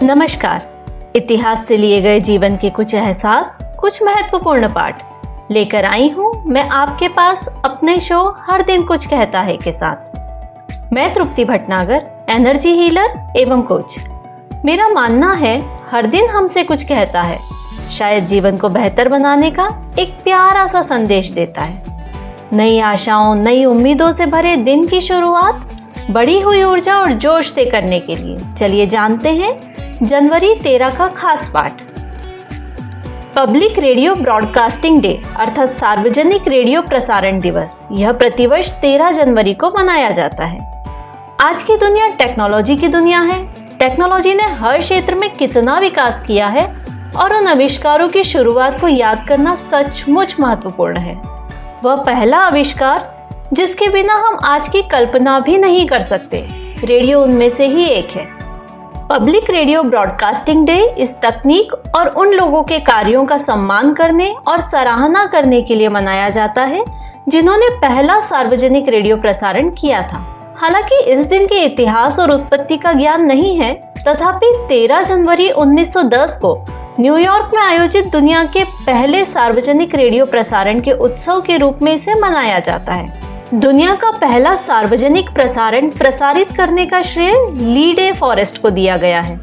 नमस्कार। इतिहास से लिए गए जीवन के कुछ एहसास, कुछ महत्वपूर्ण पाठ लेकर आई हूँ मैं आपके पास अपने शो हर दिन कुछ कहता है के साथ। मैं तृप्ति भटनागर, एनर्जी हीलर एवं कोच। मेरा मानना है हर दिन हमसे कुछ कहता है, शायद जीवन को बेहतर बनाने का एक प्यारा सा संदेश देता है। नई आशाओं, नई उम्मीदों से भरे दिन की शुरुआत बढ़ी हुई ऊर्जा और जोश से करने के लिए चलिए जानते हैं जनवरी 13 का खास पाठ। पब्लिक रेडियो ब्रॉडकास्टिंग डे अर्थात सार्वजनिक रेडियो प्रसारण दिवस, यह प्रतिवर्ष 13 जनवरी को मनाया जाता है। आज की दुनिया टेक्नोलॉजी की दुनिया है। टेक्नोलॉजी ने हर क्षेत्र में कितना विकास किया है और उन आविष्कारों की शुरुआत को याद करना सचमुच महत्वपूर्ण है। वह पहला आविष्कार जिसके बिना हम आज की कल्पना भी नहीं कर सकते, रेडियो उनमें से ही एक है। पब्लिक रेडियो ब्रॉडकास्टिंग डे इस तकनीक और उन लोगों के कार्यों का सम्मान करने और सराहना करने के लिए मनाया जाता है जिन्होंने पहला सार्वजनिक रेडियो प्रसारण किया था। हालांकि इस दिन के इतिहास और उत्पत्ति का ज्ञान नहीं है, तथापि 13 जनवरी 1910 को न्यूयॉर्क में आयोजित दुनिया के पहले सार्वजनिक रेडियो प्रसारण के उत्सव के रूप में इसे मनाया जाता है। दुनिया का पहला सार्वजनिक प्रसारण प्रसारित करने का श्रेय ली डे फॉरेस्ट को दिया गया है।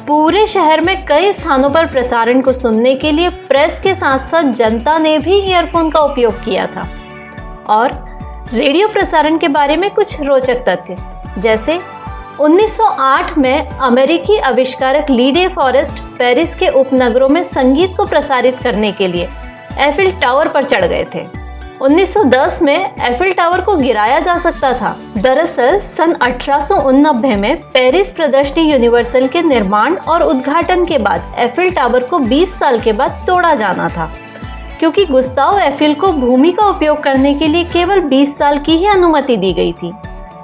पूरे शहर में कई स्थानों पर प्रसारण को सुनने के लिए प्रेस के साथ साथ जनता ने भी ईयरफोन का उपयोग किया था। और रेडियो प्रसारण के बारे में कुछ रोचक तथ्य, जैसे 1908 में अमेरिकी आविष्कारक ली डे फॉरेस्ट पेरिस के उपनगरों में संगीत को प्रसारित करने के लिए एफिल टावर पर चढ़ गए थे। 1910 में एफिल टावर को गिराया जा सकता था। दरअसल सन 1889 में पेरिस प्रदर्शनी यूनिवर्सल के निर्माण और उद्घाटन के बाद एफिल टावर को 20 साल के बाद तोड़ा जाना था, क्योंकि गुस्ताव एफिल को भूमि का उपयोग करने के लिए केवल 20 साल की ही अनुमति दी गई थी।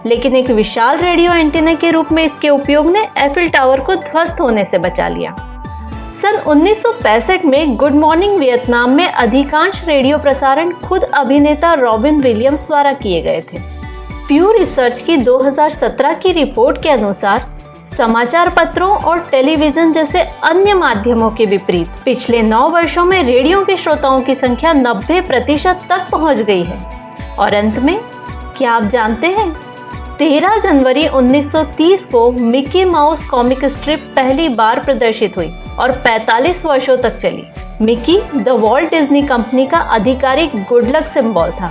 लेकिन एक विशाल रेडियो एंटीना के रूप में इसके उपयोग ने एफिल टावर को ध्वस्त होने से बचा लिया। सन 1965 में गुड मॉर्निंग वियतनाम में अधिकांश रेडियो प्रसारण खुद अभिनेता रॉबिन विलियम्स द्वारा किए गए थे। प्यू रिसर्च की 2017 की रिपोर्ट के अनुसार समाचार पत्रों और टेलीविजन जैसे अन्य माध्यमों के विपरीत पिछले 9 वर्षों में रेडियो के श्रोताओं की संख्या 90% तक पहुंच गई है। और अंत में क्या आप जानते हैं, 13 जनवरी 1930 को मिकी माउस कॉमिक स्ट्रिप पहली बार प्रदर्शित हुई और 45 वर्षों तक चली। Mickey the Walt Disney company का आधिकारिक गुड लक सिंबल था।